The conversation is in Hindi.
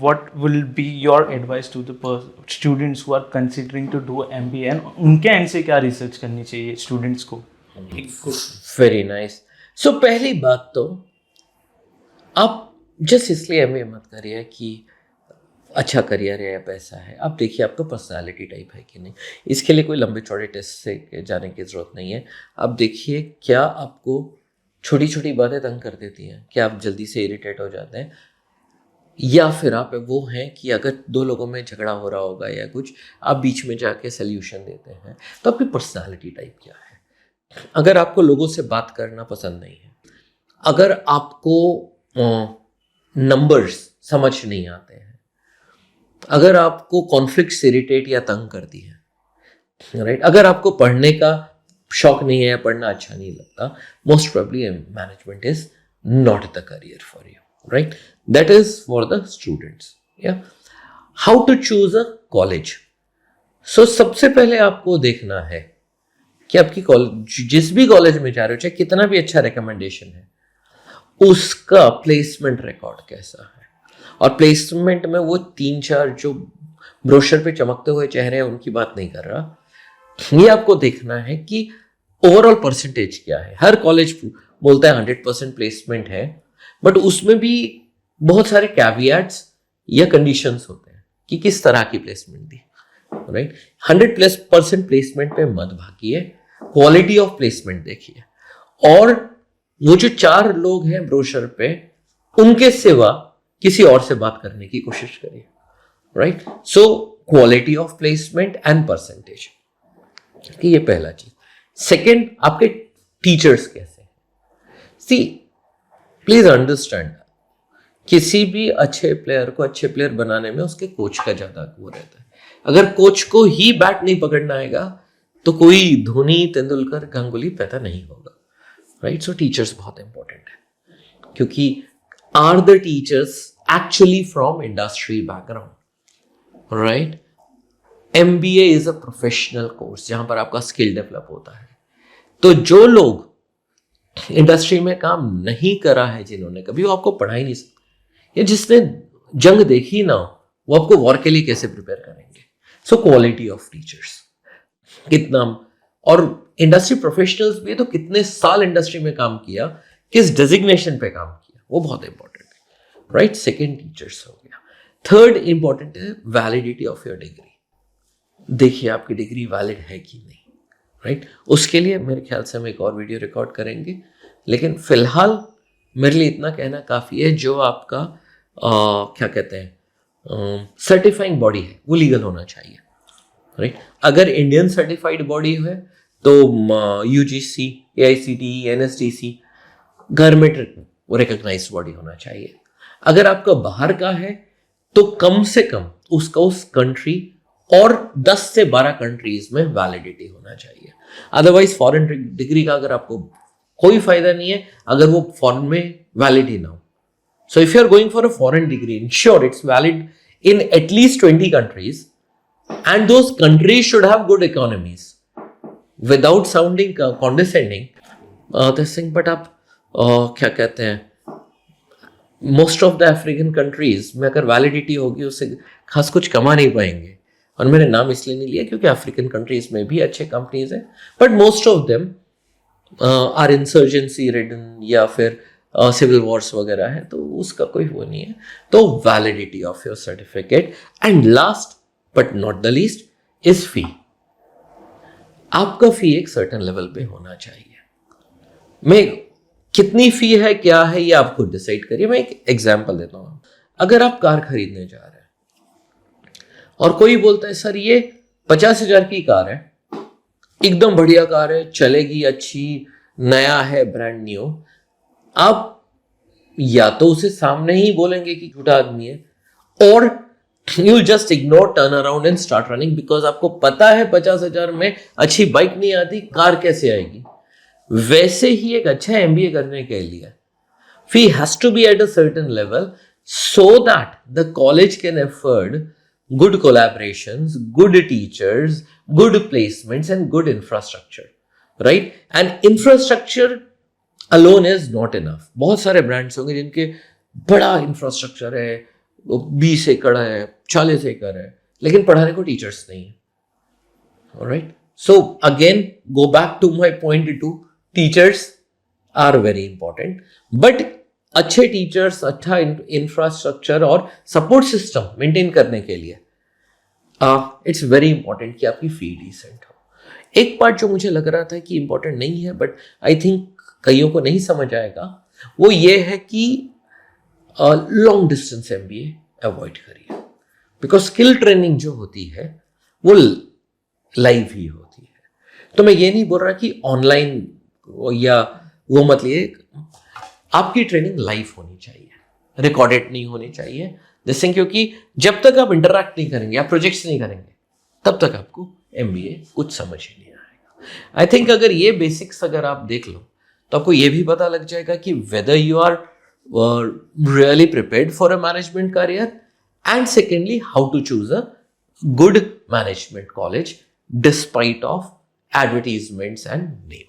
what will be your advice to the students who are considering to do MBA and उनके एंड से क्या रिसर्च करनी चाहिए स्टूडेंट्स को? Very nice. सो पहली बात तो आप जस्ट इसलिए MBA मत करिए कि अच्छा करियर है या पैसा है. आप देखिए आपका पर्सनालिटी टाइप है कि नहीं. इसके लिए कोई लंबे चौड़े टेस्ट से जाने की ज़रूरत नहीं है. आप देखिए क्या आपको छोटी छोटी बातें तंग कर देती हैं, क्या आप जल्दी से इरिटेट हो जाते हैं, या फिर आप वो हैं कि अगर दो लोगों में झगड़ा हो रहा होगा या कुछ, आप बीच में जाके सल्यूशन देते हैं. तो आपकी पर्सनालिटी टाइप क्या है. अगर आपको लोगों से बात करना पसंद नहीं है, अगर आपको नंबर्स समझ नहीं आते हैं, अगर आपको कॉन्फ्लिक्ट इरिटेट या तंग करती है, राइट, अगर आपको पढ़ने का शौक नहीं है या पढ़ना अच्छा नहीं लगता, most probably management is not the career for you. Right, that is for the students. या how to choose a college. So सबसे पहले आपको देखना है कि आपकी कॉलेज, जिस भी कॉलेज में जा रहे हो, चाहे कितना भी अच्छा रिकमेंडेशन है, उसका प्लेसमेंट रिकॉर्ड कैसा है. और प्लेसमेंट में वो 3-4 जो ब्रोशर पे चमकते हुए चेहरे हैं उनकी बात नहीं कर रहा. ये आपको देखना है कि ओवरऑल परसेंटेज क्या है. हर कॉलेज बोलता है 100% प्लेसमेंट है, बट उसमें भी बहुत सारे कैविएट्स या कंडीशंस होते हैं कि किस तरह की प्लेसमेंट दी. राइट, 100% प्लेसमेंट पे मत भागिए, क्वालिटी ऑफ प्लेसमेंट देखिए. और वो जो 4 लोग हैं ब्रोशर पे, उनके सिवा किसी और से बात करने की कोशिश करिए. Right, so quality of placement and percentage, ये पहला चीज. सेकंड, आपके टीचर्स कैसे हैं. सी, प्लीज अंडरस्टैंड, किसी भी अच्छे प्लेयर को अच्छे प्लेयर बनाने में उसके कोच का ज्यादा वो रहता है. अगर कोच को ही बैट नहीं पकड़ना आएगा तो कोई धोनी, तेंदुलकर, गांगुली पैदा नहीं होगा. राइट, सो टीचर्स बहुत इंपॉर्टेंट है, क्योंकि are the teachers actually from industry background. Right, MBA is a professional course जहां पर आपका स्किल डेवलप होता है. तो जो लोग इंडस्ट्री में काम नहीं करा है, जिन्होंने कभी, वो आपको पढ़ा ही नहीं सकते. या जिसने जंग देखी ना, वो आपको वॉर के लिए कैसे प्रिपेयर करेंगे. सो क्वालिटी ऑफ टीचर्स कितना, और इंडस्ट्री प्रोफेशनल्स भी तो कितने साल इंडस्ट्री में काम किया, किस डेजिग्नेशन पे काम किया, वो बहुत इंपॉर्टेंट है. राइट, सेकेंड टीचर्स हो गया. थर्ड इंपॉर्टेंट है वैलिडिटी ऑफ योर डिग्री. देखिए आपकी डिग्री वैलिड है कि नहीं. राइट, उसके लिए मेरे ख्याल से हम एक और वीडियो रिकॉर्ड करेंगे, लेकिन फिलहाल मेरे लिए इतना कहना काफ़ी है. जो आपका क्या कहते हैं सर्टिफाइंग बॉडी है, वो लीगल होना चाहिए. राइट, अगर इंडियन सर्टिफाइड बॉडी है तो UGC, AICTE, NSDC गवर्नमेंट वो रिकॉग्नाइज्ड बॉडी होना चाहिए. अगर आपका बाहर का है तो कम से कम उसका उस कंट्री और 10 से 12 कंट्रीज में वैलिडिटी होना चाहिए. अदरवाइज फॉरेन डिग्री का अगर आपको कोई फायदा नहीं है अगर वो फॉरेन में वैलिड ही ना हो. So if you are going for a foreign degree, ensure it's valid in at least 20 countries, and those countries should have good economies. Without sounding condescending, this thing, but आप क्या कहते हैं, most of the African countries में अगर वैलिडिटी होगी उससे खास कुछ कमा नहीं पाएंगे. और मैंने नाम इसलिए नहीं लिया क्योंकि अफ्रीकन कंट्रीज में भी अच्छे कंपनीज हैं, but most of them are insurgency ridden या फिर सिविल वॉर्स वगैरह है, तो उसका कोई वो नहीं है. तो validity of your certificate. And last but not the least is fee. आपका फी एक सर्टेन लेवल पे होना चाहिए. मैं कितनी फी है, क्या है, ये आप खुद डिसाइड करिए. मैं एक एग्जांपल देता हूं. अगर आप कार खरीदने जा रहे हैं और कोई बोलता है सर ये 50,000 की कार है, एकदम बढ़िया कार है, चलेगी अच्छी, नया है, ब्रांड न्यू, आप या तो उसे सामने ही बोलेंगे कि झूठा आदमी है, और you just ignore, turn around and start running, because आपको पता है 50,000 में अच्छी बाइक नहीं आती, कार कैसे आएगी. वैसे ही एक अच्छा MBA करने के लिए fee has to be at a certain level so that the college can afford good collaborations, good teachers, good placements and good infrastructure, right? And infrastructure alone is not enough. बहुत सारे ब्रांड्स होंगे जिनके बड़ा इंफ्रास्ट्रक्चर है, 20 एकड़ है, 40 एकड़ है, लेकिन पढ़ाने को टीचर्स नहीं है. Alright, so again go back to my point two, teachers are very important, but अच्छे टीचर्स, अच्छा इंफ्रास्ट्रक्चर और सपोर्ट सिस्टम मेंटेन करने के लिए इट्स वेरी इंपॉर्टेंट कि आपकी फी डिसेंट हो. एक पार्ट जो मुझे लग रहा था कि इंपॉर्टेंट नहीं है, बट आई थिंक कईयों को नहीं समझ आएगा, वो ये है कि लॉन्ग डिस्टेंस MBA अवॉइड करिए, बिकॉज स्किल ट्रेनिंग जो होती है वो लाइव ही होती है. तो मैं ये नहीं बोल रहा कि ऑनलाइन या वो मत लिए, आपकी ट्रेनिंग लाइव होनी चाहिए, रिकॉर्डेड नहीं होनी चाहिए. जैसे क्योंकि जब तक आप इंटरैक्ट नहीं करेंगे, आप प्रोजेक्ट्स नहीं करेंगे, तब तक आपको MBA कुछ समझ ही नहीं आएगा. आई थिंक अगर ये बेसिक्स अगर आप देख लो तो आपको ये भी पता लग जाएगा कि whether you are really prepared for a management career, and secondly how to choose a good management college despite of advertisements and name.